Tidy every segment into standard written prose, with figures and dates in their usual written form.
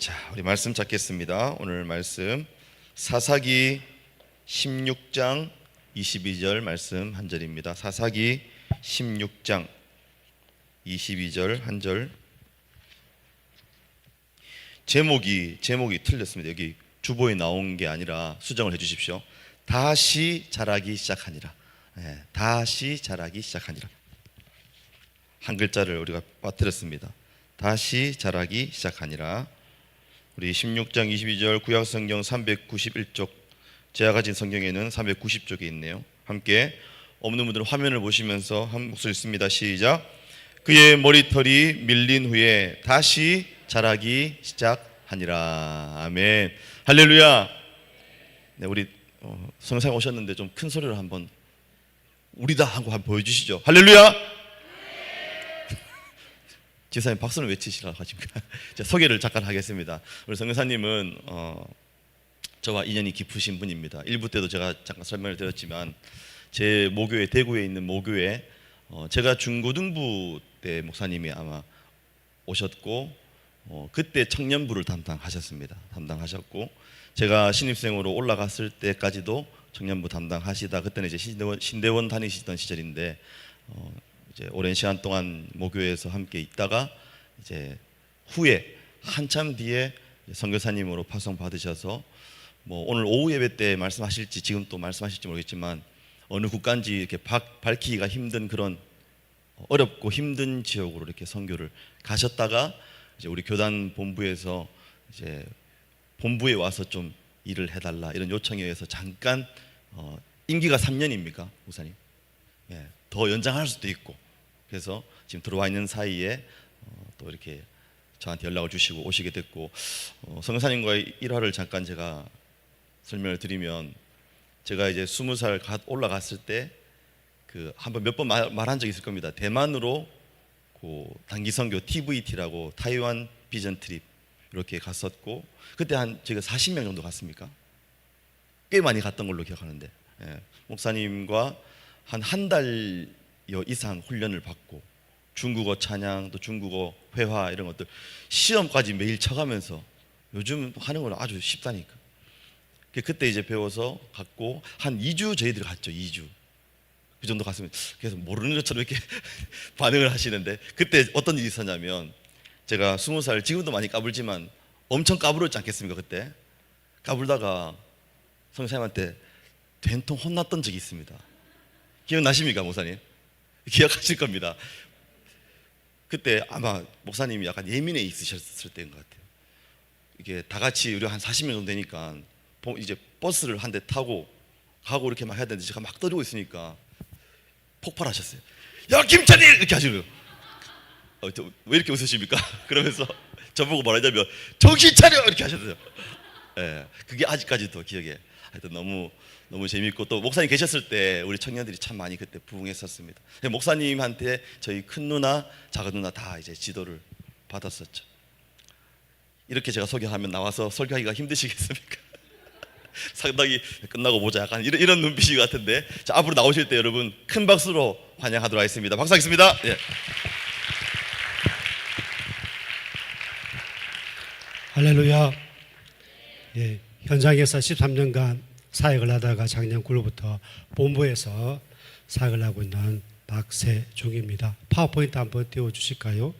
자, 우리 말씀 찾겠습니다. 오늘 말씀 사사기 16장 22절 말씀 한 절입니다. 사사기 16장 22절 한 절. 제목이 틀렸습니다. 여기 주보에 나온 게 아니라 수정을 해 주십시오. 다시 자라기 시작하니라. 다시 자라기 시작하니라. 한 글자를 우리가 빠뜨렸습니다. 다시 자라기 시작하니라. 우리 16장 22절 구약성경 391쪽, 제가 가진 성경에는 390쪽에 있네요. 함께 없는 분들은 화면을 보시면서 한 목소리 읽습니다. 시작. 그의 머리털이 밀린 후에 다시 자라기 시작하니라. 아멘. 할렐루야. 네, 우리 성상 오셨는데 좀 큰 소리로 한번 우리다 하고 한번 보여주시죠. 할렐루야. 지사님 박수는 외치시라 하십니까? 제가 소개를 잠깐 하겠습니다. 우리 성교사님은 저와 인연이 깊으신 분입니다. 1부 때도 제가 잠깐 설명을 드렸지만 제 모교회, 대구에 있는 모교회, 제가 중고등부 때 목사님이 아마 오셨고 그때 청년부를 담당하셨고 제가 신입생으로 올라갔을 때까지도 청년부 담당하시다 그때는 이제 신대원 다니시던 시절인데 이제 오랜 시간 동안 모교회에서 함께 있다가 이제 후에 한참 뒤에 선교사님으로 파송 받으셔서 뭐 오늘 오후 예배 때 말씀하실지 지금 또 말씀하실지 모르겠지만 어느 국가인지 이렇게 밝히기가 힘든 그런 어렵고 힘든 지역으로 이렇게 선교를 가셨다가 이제 우리 교단 본부에서 이제 본부에 와서 좀 일을 해달라 이런 요청에 의해서 잠깐 임기가 3년입니까, 목사님? 예, 더 연장할 수도 있고 그래서 지금 들어와 있는 사이에 또 이렇게 저한테 연락을 주시고 오시게 됐고 성교사님과의 일화를 잠깐 제가 설명을 드리면 제가 이제 20살 올라갔을 때 그 한번 몇 번 말한 적이 있을 겁니다. 대만으로 그 단기 선교 TVT라고 타이완 비전 트립 이렇게 갔었고 그때 한 제가 40명 정도 갔습니까? 꽤 많이 갔던 걸로 기억하는데 목사님과 한 달여 이상 훈련을 받고 중국어 찬양 또 중국어 회화 이런 것들 시험까지 매일 쳐가면서 요즘 하는 건 아주 쉽다니까. 그때 이제 배워서 갔고 한 2주 저희들이 갔죠. 2주 그 정도 갔으면 계속 모르는 것처럼 이렇게 반응을 하시는데 그때 어떤 일이 있었냐면 제가 20살 지금도 많이 까불지만 엄청 까불었지 않겠습니까? 그때 까불다가 성사님한테 된통 혼났던 적이 있습니다. 기억나십니까, 목사님? 기억하실 겁니다. 그때 아마 목사님이 약간 예민해 있으셨을 때인 것 같아요. 이게 다 같이 우리 한 40명 정도 되니까 이제 버스를 한 대 타고 가고 이렇게 막 해야 되는데 제가 막 떠들고 있으니까 폭발하셨어요. 야, 김찬일! 이렇게 하시고요. 왜 이렇게 웃으십니까? 그러면서 저보고 말하자면 정신 차려! 이렇게 하셨어요. 예, 그게 아직까지도 기억에 하여튼 너무 재밌고 또 목사님 계셨을 때 우리 청년들이 참 많이 그때 부흥했었습니다. 목사님한테 저희 큰 누나, 작은 누나 다 이제 지도를 받았었죠. 이렇게 제가 소개하면 나와서 설교하기가 힘드시겠습니까? 상당히 끝나고 보자 약간 이런 눈빛이 같은데 자, 앞으로 나오실 때 여러분 큰 박수로 환영하도록 하겠습니다. 박수하겠습니다. 예. 할렐루야. 예, 현장에서 13년간 사역을 하다가 작년 9월부터 본부에서 사역을 하고 있는 박세중입니다. 파워포인트 한번 띄워주실까요?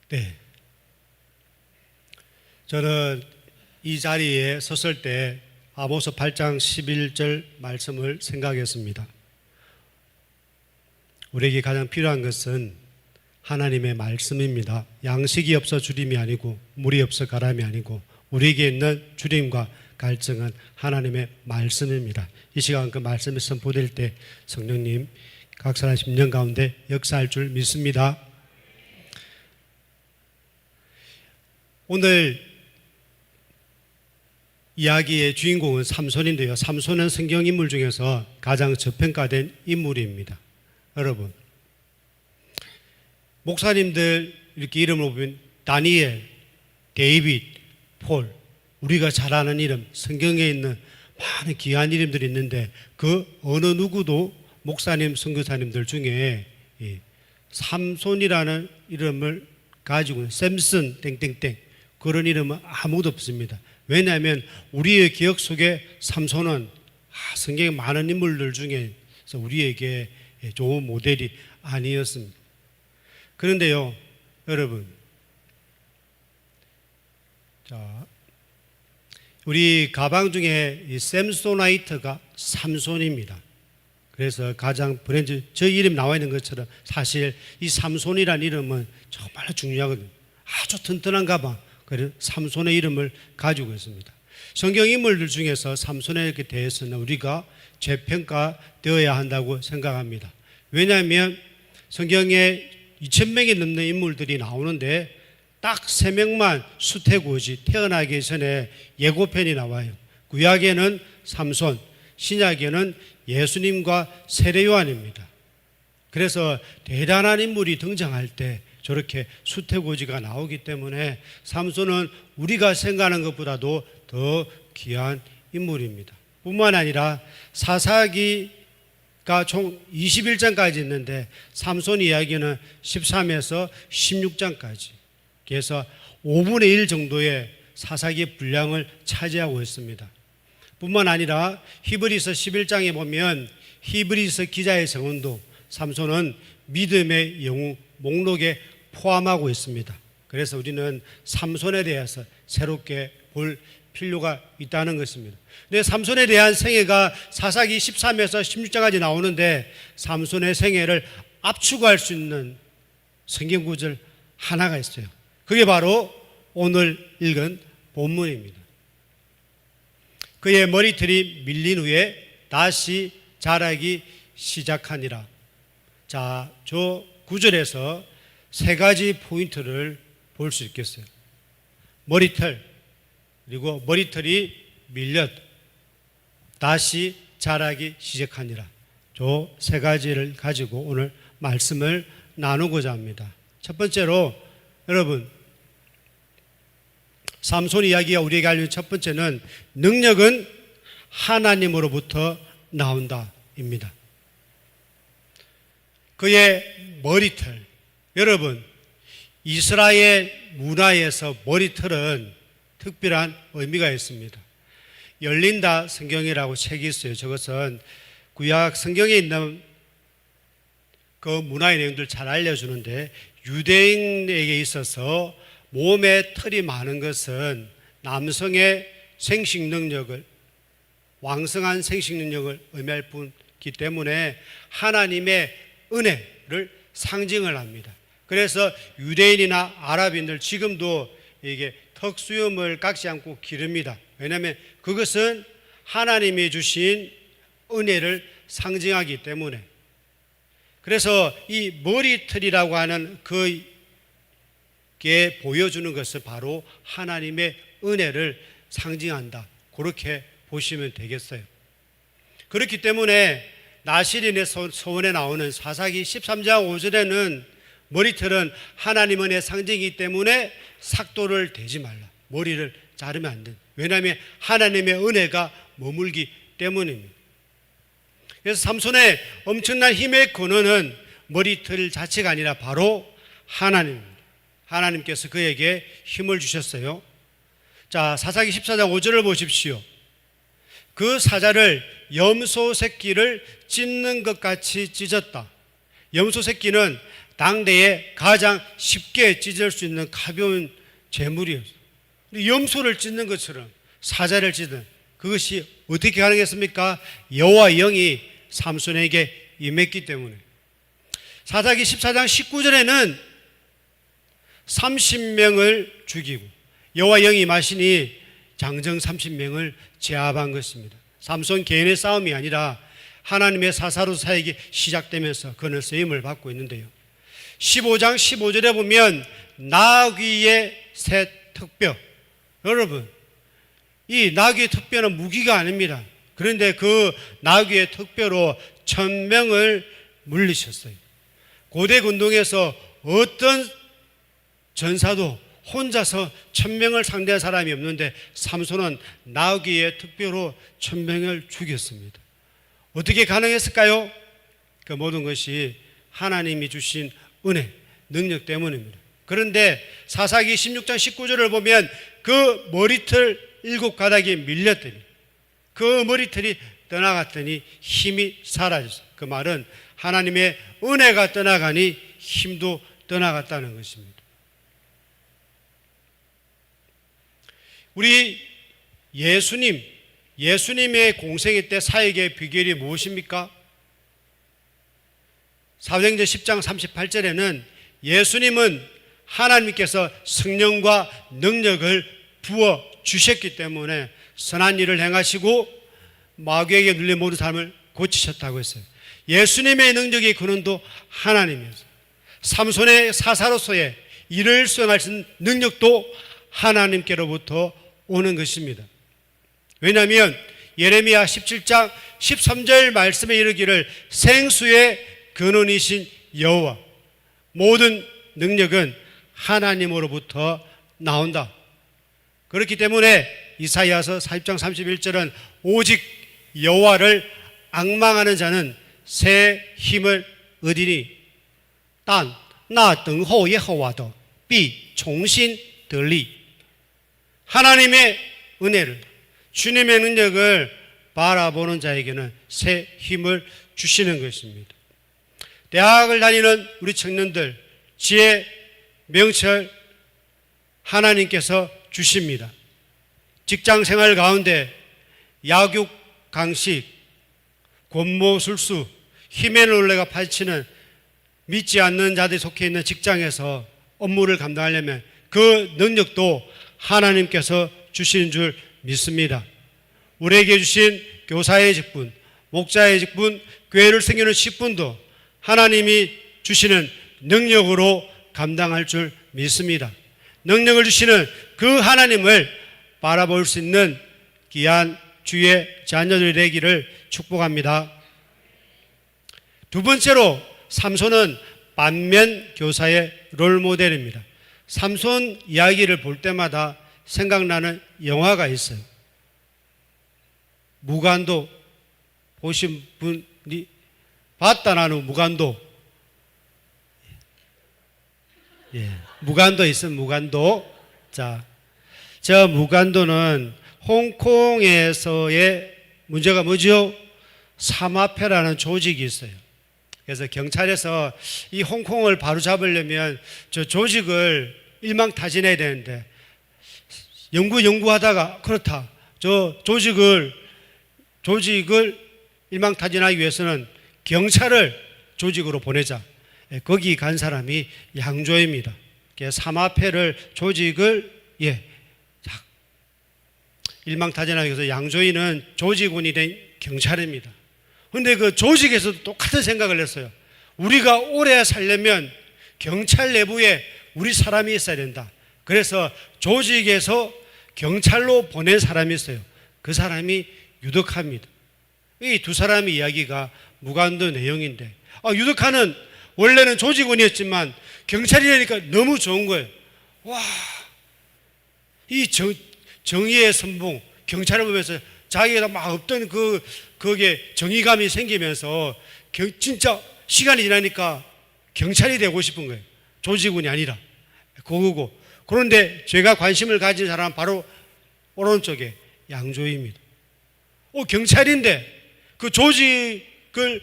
네. 저는 이 자리에 섰을 때 아모스 8장 11절 말씀을 생각했습니다. 우리에게 가장 필요한 것은 하나님의 말씀입니다. 양식이 없어 주림이 아니고 물이 없어 가람이 아니고 우리에게 있는 주림과 갈증은 하나님의 말씀입니다. 이 시간 그 말씀이 선포될 때 성령님 각 사람 10년 가운데 역사할 줄 믿습니다. 오늘 이야기의 주인공은 삼손인데요. 삼손은 성경 인물 중에서 가장 저평가된 인물입니다. 여러분, 목사님들 이렇게 이름을 보면 다니엘, 데이빗, 폴, 우리가 잘 아는 이름, 성경에 있는 많은 귀한 이름들이 있는데 그 어느 누구도 목사님, 선교사님들 중에 이 삼손이라는 이름을 가지고 있는 샘슨 땡땡땡 그런 이름은 아무도 없습니다. 왜냐하면 우리의 기억 속에 삼손은 성경에 많은 인물들 중에 우리에게 좋은 모델이 아니었습니다. 그런데요, 여러분, 자, 우리 가방 중에 이 샘소나이트가 삼손입니다. 그래서 가장 브랜드 저희 이름 나와 있는 것처럼 사실 이 삼손이라는 이름은 정말 중요하거든요. 아주 튼튼한 가방, 그래서 삼손의 이름을 가지고 있습니다. 성경 인물들 중에서 삼손에 대해서는 우리가 재평가되어야 한다고 생각합니다. 왜냐하면 성경에 2000명이 넘는 인물들이 나오는데 딱 3명만 수태고지 태어나기 전에 예고편이 나와요. 구약에는 삼손, 신약에는 예수님과 세례요한입니다. 그래서 대단한 인물이 등장할 때 저렇게 수태고지가 나오기 때문에 삼손은 우리가 생각하는 것보다도 더 귀한 인물입니다. 뿐만 아니라 사사기가 총 21장까지 있는데 삼손 이야기는 13에서 16장까지, 그래서 5분의 1 정도의 사사기 분량을 차지하고 있습니다. 뿐만 아니라 히브리서 11장에 보면 히브리서 기자의 서문도 삼손은 믿음의 영웅 목록에 포함하고 있습니다. 그래서 우리는 삼손에 대해서 새롭게 볼 필요가 있다는 것입니다. 근데 삼손에 대한 생애가 사사기 13에서 16장까지 나오는데 삼손의 생애를 압축할 수 있는 성경 구절 하나가 있어요. 그게 바로 오늘 읽은 본문입니다. 그의 머리털이 밀린 후에 다시 자라기 시작하니라. 자, 저 구절에서 세 가지 포인트를 볼 수 있겠어요. 머리털, 그리고 머리털이 밀렸, 다시 자라기 시작하니라. 저 세 가지를 가지고 오늘 말씀을 나누고자 합니다. 첫 번째로 여러분, 삼손 이야기가 우리에게 알려준 첫 번째는 능력은 하나님으로부터 나온다입니다. 그의 머리털, 여러분, 이스라엘 문화에서 머리털은 특별한 의미가 있습니다. 열린다 성경이라고 책이 있어요. 저것은 구약 성경에 있는 그 문화의 내용들 잘 알려주는데, 유대인에게 있어서 몸에 털이 많은 것은 남성의 생식 능력을, 왕성한 생식 능력을 의미할 뿐이기 때문에 하나님의 은혜를 상징을 합니다. 그래서 유대인이나 아랍인들 지금도 이게 턱수염을 깎지 않고 기릅니다. 왜냐하면 그것은 하나님이 주신 은혜를 상징하기 때문에. 그래서 이 머리털이라고 하는 그게 보여주는 것은 바로 하나님의 은혜를 상징한다, 그렇게 보시면 되겠어요. 그렇기 때문에 나실인의 서원에 나오는 사사기 13장 5절에는 머리털은 하나님 은혜의 상징이기 때문에 삭도를 대지 말라, 머리를 자르면 안 된다. 왜냐하면 하나님의 은혜가 머물기 때문입니다. 그래서 삼손의 엄청난 힘의 근원은 머리털 자체가 아니라 바로 하나님입니다. 하나님께서 그에게 힘을 주셨어요. 자, 사사기 14장 5절을 보십시오. 그 사자를 염소 새끼를 찢는 것 같이 찢었다. 염소 새끼는 당대에 가장 쉽게 찢을 수 있는 가벼운 재물이었어요. 염소를 찢는 것처럼 사자를 찢는, 그것이 어떻게 가능했습니까? 여호와의 영이 삼손에게 임했기 때문에. 사사기 14장 19절에는 30명을 죽이고 여호와의 영이 임하시니 장정 30명을 제압한 것입니다. 삼손 개인의 싸움이 아니라 하나님의 사사로 사역이 시작되면서 그는 쓰임을 받고 있는데요. 15장 15절에 보면 나귀의 새 턱뼈, 여러분, 이 나귀의 턱뼈는 무기가 아닙니다. 그런데 그 나귀의 턱뼈로 1000명을 물리셨어요. 고대 군동에서 어떤 전사도 혼자서 1000명을 상대한 사람이 없는데 삼손은 나귀의 턱뼈로 1000명을 죽였습니다. 어떻게 가능했을까요? 그 모든 것이 하나님이 주신 은혜, 능력 때문입니다. 그런데 사사기 16장 19절을 보면 그 머리털 7가닥이 밀렸더니 그 머리털이 떠나갔더니 힘이 사라졌어요. 그 말은 하나님의 은혜가 떠나가니 힘도 떠나갔다는 것입니다. 우리 예수님의 공생애 때 사역의 비결이 무엇입니까? 사도행전 10장 38절에는 예수님은 하나님께서 성령과 능력을 부어 주셨기 때문에 선한 일을 행하시고 마귀에게 눌린 모든 사람을 고치셨다고 했어요. 예수님의 능력의 근원도 하나님이었어요. 삼손의 사사로서의 일을 수행할 수 있는 능력도 하나님께로부터 오는 것입니다. 왜냐하면 예레미야 17장 13절 말씀에 이르기를 생수의 근원이신 여호와, 모든 능력은 하나님으로부터 나온다. 그렇기 때문에 이사야서 40장 31절은 오직 여호와를 앙망하는 자는 새 힘을 얻으니 단 나等候耶和华的必重新得力. 하나님의 은혜를, 주님의 능력을 바라보는 자에게는 새 힘을 주시는 것입니다. 대학을 다니는 우리 청년들, 지혜, 명철 하나님께서 주십니다. 직장 생활 가운데 약육, 강식, 권모술수, 힘의 논리가 파헤치는 믿지 않는 자들이 속해 있는 직장에서 업무를 감당하려면 그 능력도 하나님께서 주시는 줄 믿습니다. 우리에게 주신 교사의 직분, 목자의 직분, 교회를 섬기는 직분도 하나님이 주시는 능력으로 감당할 줄 믿습니다. 능력을 주시는 그 하나님을 바라볼 수 있는 귀한 주의 자녀들이 되기를 축복합니다. 두 번째로 삼손은 반면 교사의 롤모델입니다. 삼손 이야기를 볼 때마다 생각나는 영화가 있어요. 무간도 보신 분이 봤다. 나는 무간도. 예, 무간도 있어요. 무간도. 자, 저 무간도는 홍콩에서의 문제가 뭐죠? 사마페라는 조직이 있어요. 그래서 경찰에서 이 홍콩을 바로잡으려면 저 조직을 일망타진해야 되는데 연구하다가 그렇다. 저 조직을 일망타진하기 위해서는 경찰을 조직으로 보내자. 거기 간 사람이 양조입니다. 사마페를 조직을 일망타진하기 위해서 양조인은 조직원이 된 경찰입니다. 그런데 그 조직에서도 똑같은 생각을 했어요. 우리가 오래 살려면 경찰 내부에 우리 사람이 있어야 된다. 그래서 조직에서 경찰로 보낸 사람이 있어요. 그 사람이 유덕화입니다. 이 두 사람의 이야기가 무간도 내용인데, 유덕화는 원래는 조직원이었지만 경찰이라니까 너무 좋은 거예요. 와, 이 정의의 선봉, 경찰을 보면서 자기가 막 없던 그게 정의감이 생기면서 진짜 시간이 지나니까 경찰이 되고 싶은 거예요. 조직원이 아니라. 그거고. 그런데 제가 관심을 가진 사람은 바로 오른쪽에 양조위입니다. 경찰인데 그 조직을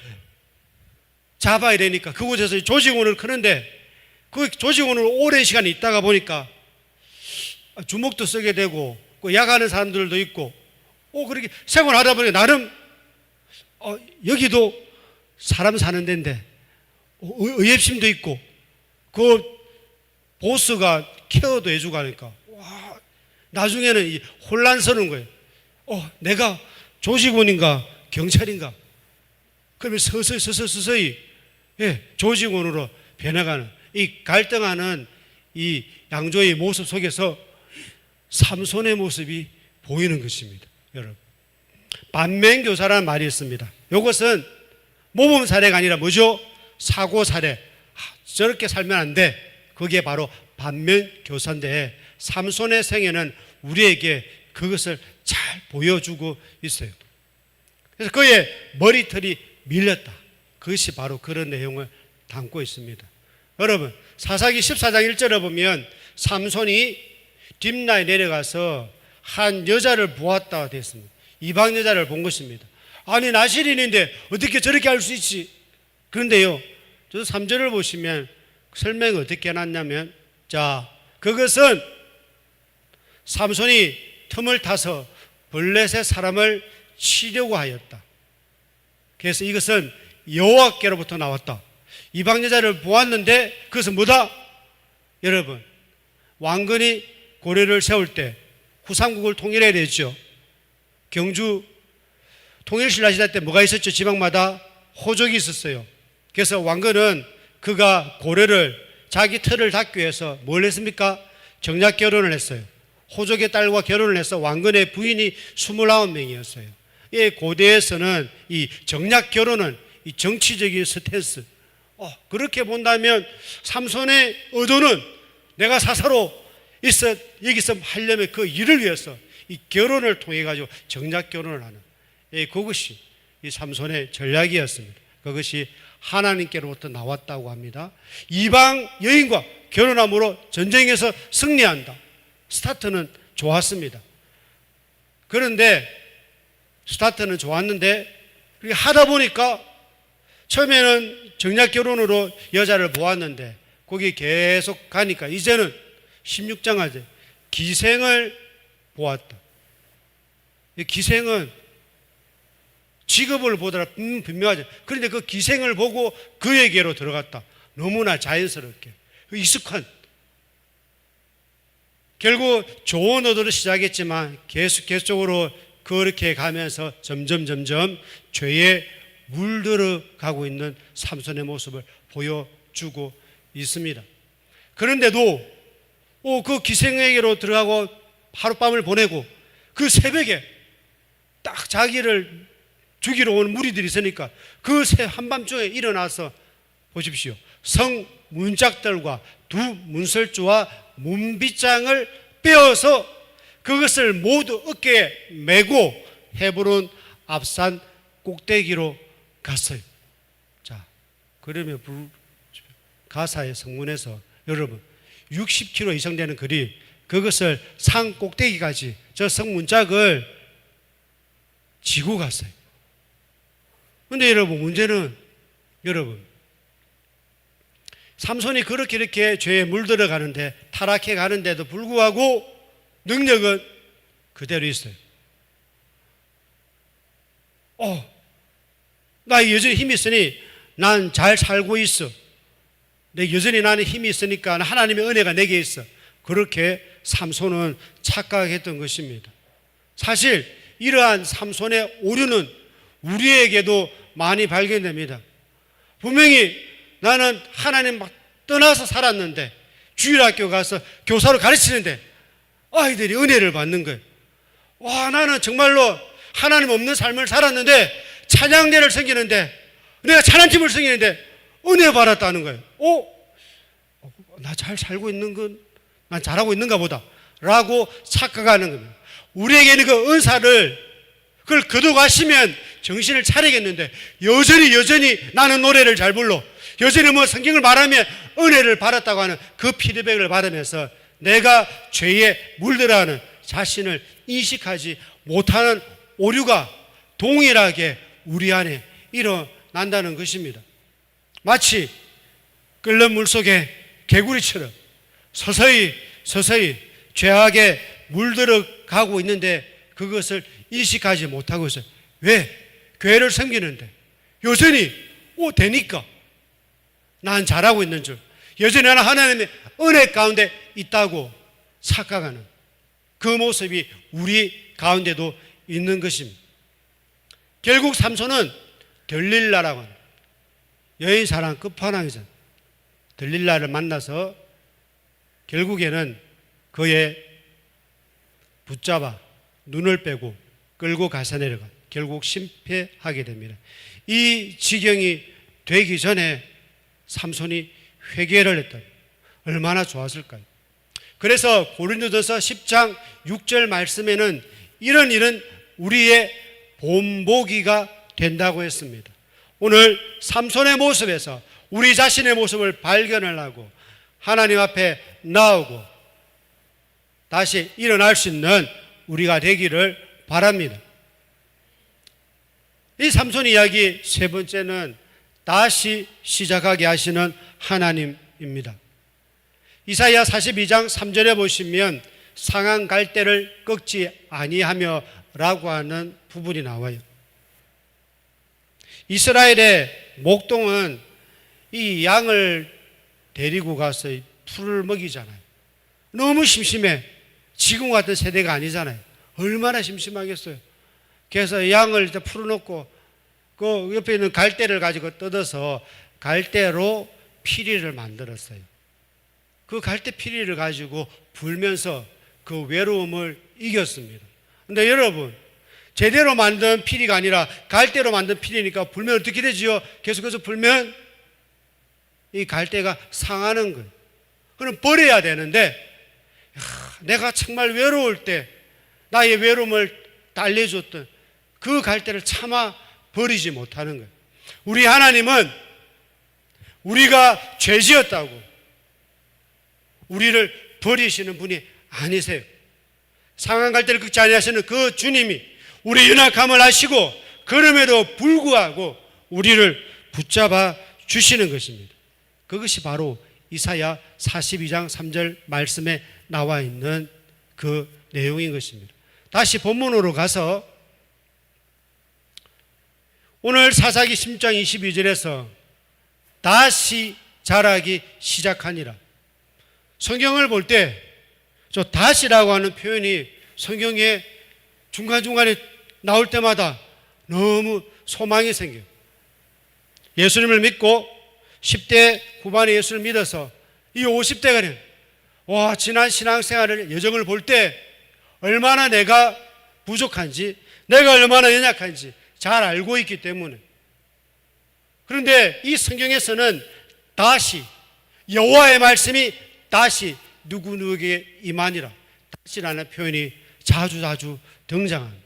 잡아야 되니까 그곳에서 조직원을 크는데 그 조직원을 오랜 시간 있다가 보니까 주먹도 쓰게 되고 야가는 사람들도 있고 그렇게 생활하다 보니 나름 여기도 사람 사는 데인데 의협심도 있고 그 보스가 케어도 해주고 하니까 와, 나중에는 혼란스러운 거예요. 내가 조직원인가 경찰인가? 그러면 서서히 조직원으로 변해가는 이 갈등하는 이 양조의 모습 속에서 삼손의 모습이 보이는 것입니다. 여러분, 반면교사라는 말이 있습니다. 이것은 모범 사례가 아니라 뭐죠? 사고 사례. 저렇게 살면 안 돼. 그게 바로 반면교사인데 삼손의 생애는 우리에게 그것을 잘 보여주고 있어요. 그래서 그의 머리털이 밀렸다. 그것이 바로 그런 내용을 담고 있습니다. 여러분, 사사기 14장 1절에 보면 삼손이 딥나에 내려가서 한 여자를 보았다고 되어 있습니다. 이방 여자를 본 것입니다. 아니, 나실인인데 어떻게 저렇게 할 수 있지? 그런데요, 저 3절을 보시면 설명이 어떻게 해놨냐면, 자, 그것은 삼손이 틈을 타서 블레셋 사람을 치려고 하였다. 그래서 이것은 여호와께로부터 나왔다. 이방 여자를 보았는데 그것은 뭐다? 여러분, 왕건이 고려를 세울 때 후삼국을 통일해야 되죠. 경주 통일신라 시대 때 뭐가 있었죠? 지방마다 호족이 있었어요. 그래서 왕건은 그가 고려를 자기 틀을 닫기 위해서 뭘 했습니까? 정략 결혼을 했어요. 호족의 딸과 결혼을 해서 왕건의 부인이 29명이었어요. 이 고대에서는 이 정략 결혼은 이 정치적인 스탠스, 그렇게 본다면 삼손의 의도는 내가 사사로 여기서 하려면 그 일을 위해서 이 결혼을 통해 가지고 정략 결혼을 하는, 그것이 이 삼손의 전략이었습니다. 그것이 하나님께로부터 나왔다고 합니다. 이방 여인과 결혼함으로 전쟁에서 승리한다. 스타트는 좋았습니다. 그런데 스타트는 좋았는데 하다 보니까 처음에는 정략 결혼으로 여자를 보았는데 거기 계속 가니까 이제는 16장 하죠. 기생을 보았다. 이 기생은 직업을 보더라 분명하죠. 그런데 그 기생을 보고 그에게로 들어갔다. 너무나 자연스럽게 익숙한, 결국 좋은 의도로 시작했지만 계속적으로 그렇게 가면서 점점 죄에 물들어가고 있는 삼손의 모습을 보여주고 있습니다. 그런데도 그 기생에게로 들어가고 하룻밤을 보내고 그 새벽에 딱 자기를 죽이러 온 무리들이 있으니까 그 한밤중에 일어나서 보십시오. 성 문짝들과 두 문설주와 문빗장을 빼어서 그것을 모두 어깨에 메고 헤브론 앞산 꼭대기로 갔어요. 자, 그러면 가사의 성문에서 여러분 60km 이상 되는 거리, 그것을 산 꼭대기까지 저 성문짝을 지고 갔어요. 그런데 여러분, 문제는 여러분, 삼손이 그렇게 이렇게 죄에 물들어 가는데, 타락해 가는데도 불구하고 능력은 그대로 있어요. 나 여전히 힘이 있으니 난 잘 살고 있어. 여전히 나는 힘이 있으니까 하나님의 은혜가 내게 있어. 그렇게 삼손은 착각했던 것입니다. 사실 이러한 삼손의 오류는 우리에게도 많이 발견됩니다. 분명히 나는 하나님 떠나서 살았는데, 주일학교 가서 교사로 가르치는데 아이들이 은혜를 받는 거예요. 와, 나는 정말로 하나님 없는 삶을 살았는데, 찬양대를 섬기는데, 내가 찬양팀을 섬기는데 은혜 받았다는 거예요. 나 잘 살고 있는 건, 난 잘하고 있는가 보다 라고 착각하는 겁니다. 우리에게는 그 은사를 그걸 거둬가시면 정신을 차리겠는데, 여전히 나는 노래를 잘 불러, 여전히 성경을 말하면 은혜를 받았다고 하는 그 피드백을 받으면서 내가 죄에 물들어가는 자신을 인식하지 못하는 오류가 동일하게 우리 안에 일어난다는 것입니다. 마치 끓는 물 속에 개구리처럼 서서히 죄악에 물들어가고 있는데 그것을 인식하지 못하고 있어요. 왜? 교회를 섬기는데 여전히 되니까 난 잘하고 있는 줄, 여전히 나는 하나님의 은혜 가운데 있다고 착각하는 그 모습이 우리 가운데도 있는 것입니다. 결국 삼손은 들릴라라고 하는 여인 사랑 끝판왕이죠. 들릴라를 만나서 결국에는 그의 붙잡아 눈을 빼고 끌고 가서 내려가 결국 심패하게 됩니다. 이 지경이 되기 전에 삼손이 회개를 했다. 얼마나 좋았을까요? 그래서 고린도전서 10장 6절 말씀에는 이런 일은 우리의 본보기가 된다고 했습니다. 오늘 삼손의 모습에서 우리 자신의 모습을 발견을 하고 하나님 앞에 나오고 다시 일어날 수 있는 우리가 되기를 바랍니다. 이 삼손 이야기 세 번째는 다시 시작하게 하시는 하나님입니다. 이사야 42장 3절에 보시면 상한 갈대를 꺾지 아니하며 라고 하는 부분이 나와요. 이스라엘의 목동은 이 양을 데리고 가서 풀을 먹이잖아요. 너무 심심해. 지금 같은 세대가 아니잖아요. 얼마나 심심하겠어요. 그래서 양을 이제 풀어놓고 그 옆에 있는 갈대를 가지고 뜯어서 갈대로 피리를 만들었어요. 그 갈대 피리를 가지고 불면서 그 외로움을 이겼습니다. 근데 여러분, 제대로 만든 피리가 아니라 갈대로 만든 피리니까 불면 어떻게 되지요? 계속해서 불면 이 갈대가 상하는 거예요. 그럼 버려야 되는데 내가 정말 외로울 때 나의 외로움을 달래줬던 그 갈대를 차마 버리지 못하는 거예요. 우리 하나님은 우리가 죄지었다고 우리를 버리시는 분이 아니세요. 상한 갈대를 꺾지 아니하시는 그 주님이 우리 연약함을 아시고 그럼에도 불구하고 우리를 붙잡아 주시는 것입니다. 그것이 바로 이사야 42장 3절 말씀에 나와 있는 그 내용인 것입니다. 다시 본문으로 가서 오늘 사사기 10장 22절에서 다시 자라기 시작하니라. 성경을 볼 때 저 다시라고 하는 표현이 성경에 중간중간에 나올 때마다 너무 소망이 생겨요. 예수님을 믿고 10대 후반에 예수를 믿어서 이 50대가 된 지난 신앙생활의 여정을 볼 때 얼마나 내가 부족한지 내가 얼마나 연약한지 잘 알고 있기 때문에. 그런데 이 성경에서는 다시 여호와의 말씀이 다시 누구누구에게 임하니라 다시라는 표현이 자주 등장합니다.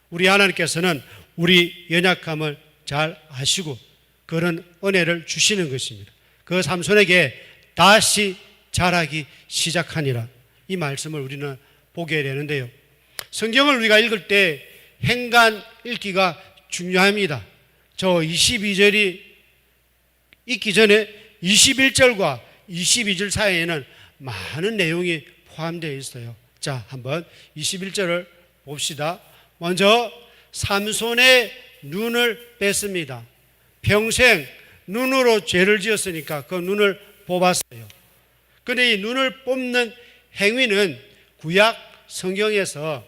우리 하나님께서는 우리 연약함을 잘 아시고 그런 은혜를 주시는 것입니다. 그 삼손에게 다시 자라기 시작하니라 이 말씀을 우리는 보게 되는데요. 성경을 우리가 읽을 때 행간 읽기가 중요합니다. 저 22절이 읽기 전에 21절과 22절 사이에는 많은 내용이 포함되어 있어요. 자, 한번 21절을 봅시다. 먼저 삼손의 눈을 뺐습니다. 평생 눈으로 죄를 지었으니까 그 눈을 뽑았어요. 그런데 이 눈을 뽑는 행위는 구약 성경에서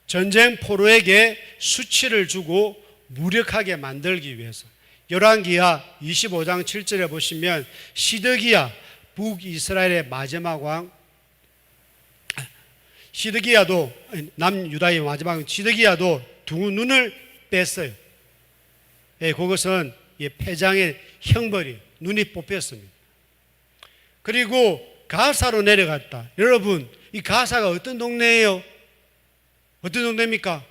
전쟁 포로에게 수치를 주고 무력하게 만들기 위해서 열왕기하 25장 7절에 보시면 시드기야 북이스라엘의 마지막 왕 시드기야도 남유다의 마지막 왕 시드기야도 두 눈을 뺐어요. 그것은 패장의 형벌이 눈이 뽑혔습니다. 그리고 가사로 내려갔다. 여러분, 이 가사가 어떤 동네예요? 어떤 동네입니까?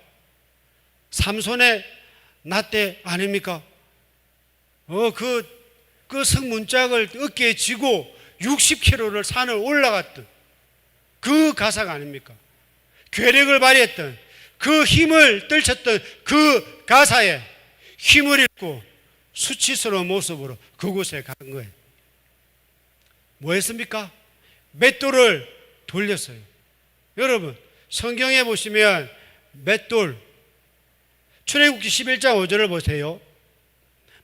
삼손의 나떼 아닙니까? 그 성문짝을 어깨에 쥐고 60km를 산을 올라갔던 그 가사가 아닙니까? 괴력을 발휘했던 그 힘을 떨쳤던 그 가사에 힘을 잃고 수치스러운 모습으로 그곳에 간 거예요. 뭐 했습니까? 맷돌을 돌렸어요. 여러분, 성경에 보시면 맷돌, 출애굽기 11장 5절을 보세요.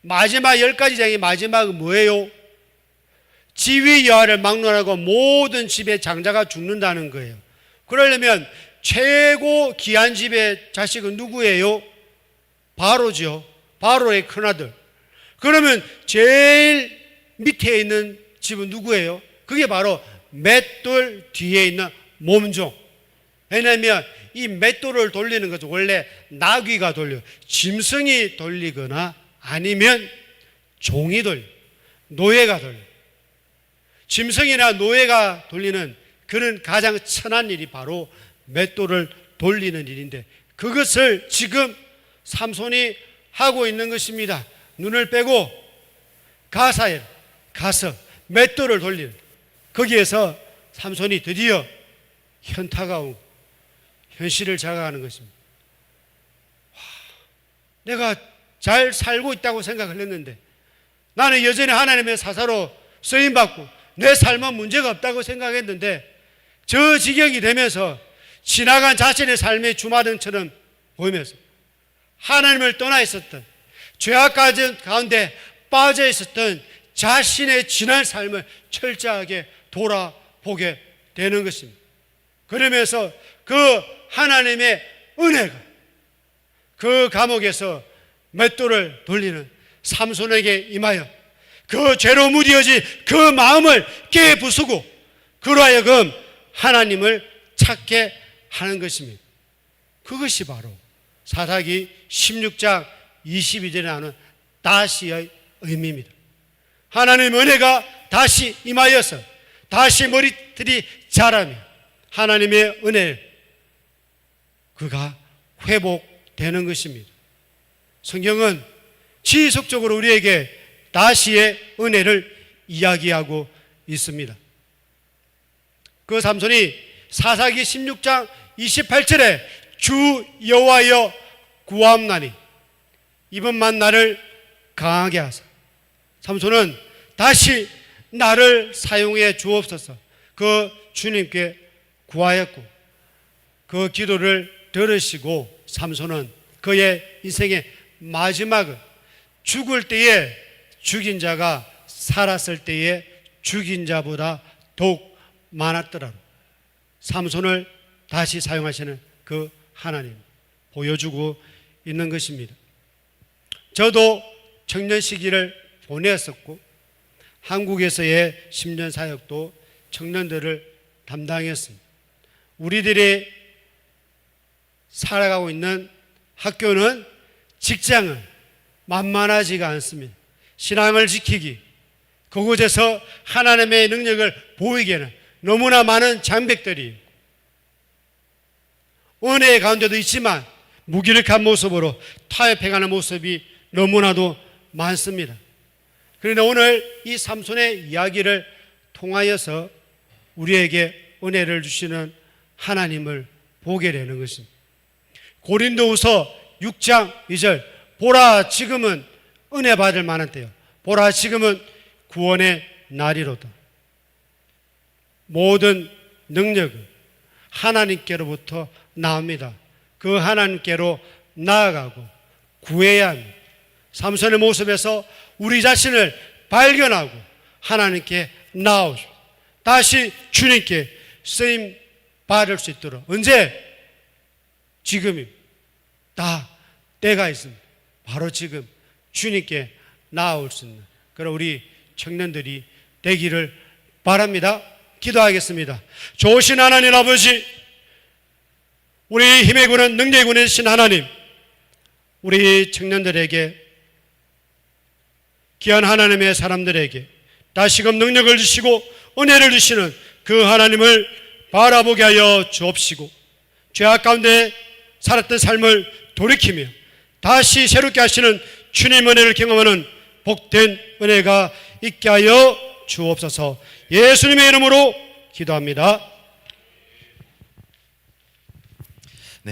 마지막 10가지 장의 마지막은 뭐예요? 지위 여하를 막론하고 모든 집의 장자가 죽는다는 거예요. 그러려면 최고 귀한 집의 자식은 누구예요? 바로죠. 바로의 큰아들. 그러면 제일 밑에 있는 집은 누구예요? 그게 바로 맷돌 뒤에 있는 몸종. 왜냐하면 이 맷돌을 돌리는 것은 원래 나귀가 돌려, 짐승이 돌리거나 아니면 종이 돌려, 노예가 돌려. 짐승이나 노예가 돌리는 그런 가장 천한 일이 바로 맷돌을 돌리는 일인데, 그것을 지금 삼손이 하고 있는 것입니다. 눈을 빼고 가사에 가서 맷돌을 돌리는, 거기에서 삼손이 드디어 현타가 오고 현실을 자각하는 것입니다. 내가 잘 살고 있다고 생각을 했는데, 나는 여전히 하나님의 사사로 쓰임받고 내 삶은 문제가 없다고 생각했는데, 저 지경이 되면서 지나간 자신의 삶의 주마등처럼 보이면서 하나님을 떠나 있었던, 죄악 가운데 빠져 있었던 자신의 지난 삶을 철저하게 돌아보게 되는 것입니다. 그러면서 그 하나님의 은혜가 그 감옥에서 맷돌을 돌리는 삼손에게 임하여 그 죄로 무디어진 그 마음을 깨부수고 그로 하여금 하나님을 찾게 하는 것입니다. 그것이 바로 사사기 16장 22절에 나오는 다시의 의미입니다. 하나님의 은혜가 다시 임하여서 다시 머리털이 자라며 하나님의 은혜 그가 회복되는 것입니다. 성경은 지속적으로 우리에게 다시의 은혜를 이야기하고 있습니다. 그 삼손이 사사기 16장 28절에 주 여호와여 구하옵나니 이번만 나를 강하게 하사, 삼손은 다시 나를 사용해 주옵소서 그 주님께 구하였고, 그 기도를 들으시고 삼손은 그의 인생의 마지막을 죽을 때에 죽인 자가 살았을 때에 죽인 자보다 더욱 많았더라. 삼손을 다시 사용하시는 그 하나님 보여주고 있는 것입니다. 저도 청년 시기를 보냈었고 한국에서의 10년 사역도 청년들을 담당했습니다. 우리들이 살아가고 있는 학교는, 직장은 만만하지가 않습니다. 신앙을 지키기, 그곳에서 하나님의 능력을 보이기에는 너무나 많은 장벽들이 은혜 가운데도 있지만 무기력한 모습으로 타협해가는 모습이 너무나도 많습니다. 그런데 오늘 이 삼손의 이야기를 통하여서 우리에게 은혜를 주시는 하나님을 보게 되는 것입니다. 고린도후서 6장 2절, 보라 지금은 은혜 받을 만한 때요, 보라 지금은 구원의 날이로다. 모든 능력은 하나님께로부터 나옵니다. 그 하나님께로 나아가고 구해야 합니다. 삼손의 모습에서 우리 자신을 발견하고 하나님께 나아오죠. 다시 주님께 쓰임 받을 수 있도록. 언제? 지금입니다. 다 때가 있습니다. 바로 지금 주님께 나아올 수 있는 그런 우리 청년들이 되기를 바랍니다. 기도하겠습니다. 좋으신 하나님 아버지, 우리 힘의 구는 능력의 구이신 하나님, 우리 청년들에게, 귀한 하나님의 사람들에게 다시금 능력을 주시고 은혜를 주시는 그 하나님을 바라보게 하여 주옵시고, 죄악 가운데 살았던 삶을 돌이키며 다시 새롭게 하시는 주님 은혜를 경험하는 복된 은혜가 있게 하여 주옵소서. 예수님의 이름으로 기도합니다.